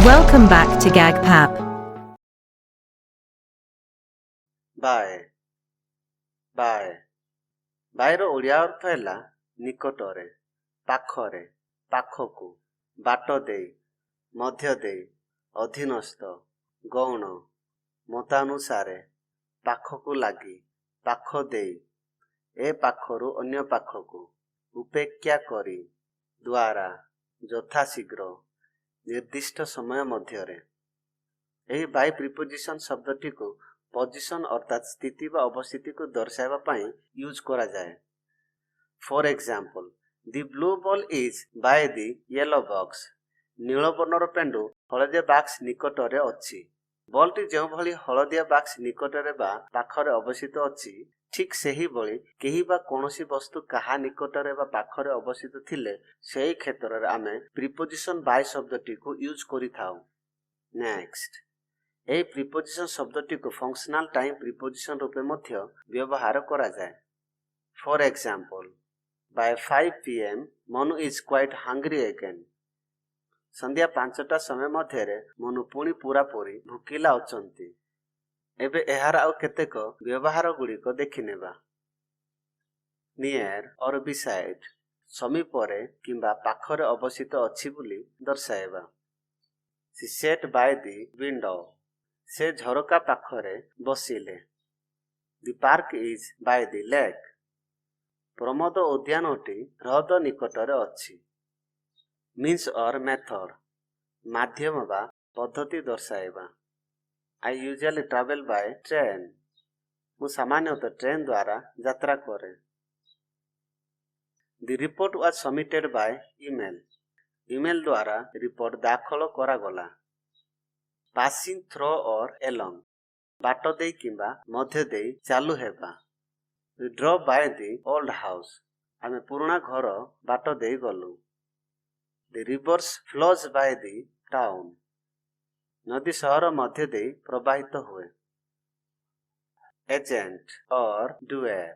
Welcome back to GagPap. Bye bye ବାଏର ଓଡ଼ିଆ ଅର୍ଥ ହେଲା ନିକଟରେ, ପାଖରେ, ପାଖକୁ, ବାଟ ଦେଇ, ମଧ୍ୟ ଦେଇ, ଅଧୀନସ୍ଥ, ଗୌଣ, ମତାନୁସାରେ, ପାଖକୁ ଲାଗି, ପାଖ ଦେଇ, ଏ ପାଖରୁ ଅନ୍ୟ ପାଖକୁ, ଉପେକ୍ଷା କରି, ଦ୍ୱାରା, ଯଥାଶୀଘ୍ର, ନିର୍ଦ୍ଦିଷ୍ଟ ସମୟ ମଧ୍ୟରେ। ଏହି ବାଇ ପ୍ରିପୋଜିସନ ଶବ୍ଦଟିକୁ ପୋଜିସନ ଅର୍ଥାତ୍ ସ୍ଥିତି ବା ଅବସ୍ଥିତିକୁ ଦର୍ଶାଇବା ପାଇଁ ୟୁଜ୍ କରାଯାଏ। For example, the blue ball is by the yellow box. ନୀଳ ବର୍ଣ୍ଣର ପେଣ୍ଡୁ ହଳଦିଆ ବାକ୍ସ ନିକଟରେ ଅଛି। ବଲ୍ଟି ଯେଉଁଭଳି ହଳଦିଆ ବାକ୍ସ ନିକଟରେ ବା ପାଖରେ ଅବସ୍ଥିତ ଅଛି, ଠିକ୍ ସେହିଭଳି କେହି ବା କୌଣସି ବସ୍ତୁ କାହା ନିକଟରେ ବା ପାଖରେ ଅବସ୍ଥିତ ଥିଲେ ସେହି କ୍ଷେତ୍ରରେ ଆମେ ପ୍ରିପୋଜିସନ ବାଇ ଶବ୍ଦଟିକୁ ୟୁଜ୍ କରିଥାଉ। ନେକ୍ସଟ, ଏହି ପ୍ରିପୋଜିସନ ଶବ୍ଦଟିକୁ ଫଙ୍କସନାଲ ଟାଇମ୍ ପ୍ରିପୋଜିସନ ରୂପେ ମଧ୍ୟ ବ୍ୟବହାର କରାଯାଏ। For example, by 5 PM Manu is quite hungry again. ସନ୍ଧ୍ୟା 5ଟା ସମୟ ମଧ୍ୟରେ ମନୁ ପୁଣି ପୂରାପୂରି ଭୋକିଲା ଅଛନ୍ତି। ଏବେ ଏହାର ଆଉ କେତେକ ବ୍ୟବହାର ଗୁଡ଼ିକ ଦେଖିନେବା। ନିୟର ଅର୍ ବିସାଇଡ୍, ସମୀପରେ କିମ୍ବା ପାଖରେ ଅବସ୍ଥିତ ଅଛି ବୋଲି ଦର୍ଶାଇବା। She sat by the window, ସେ ଝରକା ପାଖରେ ବସିଲେ। The park is by the lake, ପ୍ରମୋଦ ଉଦ୍ୟାନଟି ହ୍ରଦ ନିକଟରେ ଅଛି। ମିନ୍ସ ଅର୍ ମେଥଡ, ମାଧ୍ୟମ ବା ପଦ୍ଧତି ଦର୍ଶାଇବା। I usually travel by train, ମୁଁ ସାମାନ୍ୟତଃ ଟ୍ରେନ୍ ଦ୍ୱାରା ଯାତ୍ରା କରେ। The report was submitted by email, email ଦ୍ୱାରା ରିପୋର୍ଟ ଦାଖଲ କରାଗଲା। ପାସିଂ ଥ୍ରୋ ଅର୍ ଏଲଙ୍ଗ, ବାଟ ଦେଇ କିମ୍ବା ମଧ୍ୟ ଦେଇ ଚାଲୁ ହେବା। ଦି ଡ୍ରପ୍ ବାଇ ଦି ଓଲ୍ଡ ହାଉସ୍, ଆମେ ପୁରୁଣା ଘର ବାଟ ଦେଇ ଗଲୁ। ଦି ରିଭର୍ସ ଫ୍ଲୋଜ୍ ବାଇ ଦି ଟାଉନ୍, ନଦୀ ସହର ମଧ୍ୟ ଦେଇ ପ୍ରବାହିତ ହୁଏ। ଏଜେଣ୍ଟ ଅର୍ ଡୁଏର,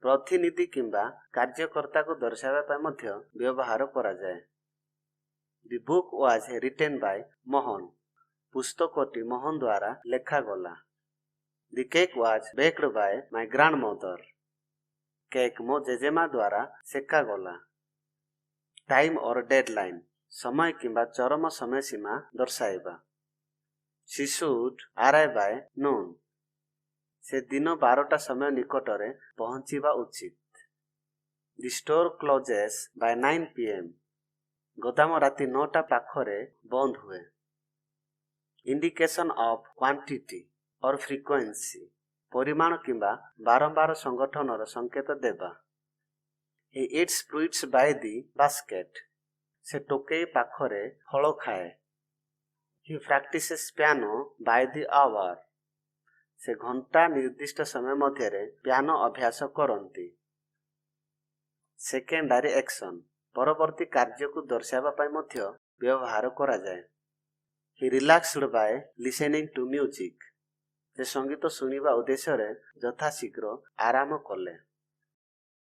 ପ୍ରତିନିଧି କିମ୍ବା କାର୍ଯ୍ୟକର୍ତ୍ତାକୁ ଦର୍ଶାଇବା ପାଇଁ ମଧ୍ୟ ବ୍ୟବହାର କରାଯାଏ। The book was written by Mohan, ପୁସ୍ତକଟି ମୋହନ ଦ୍ୱାରା ଲେଖାଗଲା। The cake was baked by my grandmother, cake ମୋ ଜେଜେମା ଦ୍ୱାରା ସେକାଗଲା। ଟାଇମ୍ ଅର୍ ଡେଡଲାଇନ୍, ସମୟ କିମ୍ବା ଚରମ ସମୟ ସୀମା ଦର୍ଶାଇବା। ସି ସୁଡ୍ ଆରାଇଭ୍ ବାଇ ନୁନ୍, ସେ ଦିନ 12ଟା ସମୟ ନିକଟରେ ପହଞ୍ଚିବା ଉଚିତ। ଦି ଷ୍ଟୋର କ୍ଲୋଜେସ୍ ବାଇ 9 PM, ଗୋଦାମ ରାତି 9ଟା ପାଖରେ ବନ୍ଦ ହୁଏ। Indication of quantity or frequency, ପରିମାଣ କିମ୍ବା ବାରମ୍ବାର ସଂଗଠନର ସଂକେତ ଦେବା। ହି it's fruits Bai the basket, ସେ ଟୋକେଇ ପାଖରେ ଫଳ ଖାଏ। ହି ପ୍ରାକ୍ଟିସେସ୍ ପିଆନୋ ବାଇ ଦି ଆୱାର, ସେ ଘଣ୍ଟା ନିର୍ଦ୍ଦିଷ୍ଟ ସମୟ ମଧ୍ୟରେ ପିଆନୋ ଅଭ୍ୟାସ କରନ୍ତି। ସେକେଣ୍ଡାରୀ ଏକ୍ସନ, ପରବର୍ତ୍ତୀ କାର୍ଯ୍ୟକୁ ଦର୍ଶାଇବା ପାଇଁ ମଧ୍ୟ ବ୍ୟବହାର କରାଯାଏ। ହି ରିଲାକ୍ସଡ୍ ବାଇ ଲିସେନିଂ ଟୁ ମ୍ୟୁଜିକ୍, ସେ ସଙ୍ଗୀତ ଶୁଣିବା ଉଦ୍ଦେଶ୍ୟରେ ଯଥାଶୀଘ୍ର ଆରାମ କଲେ।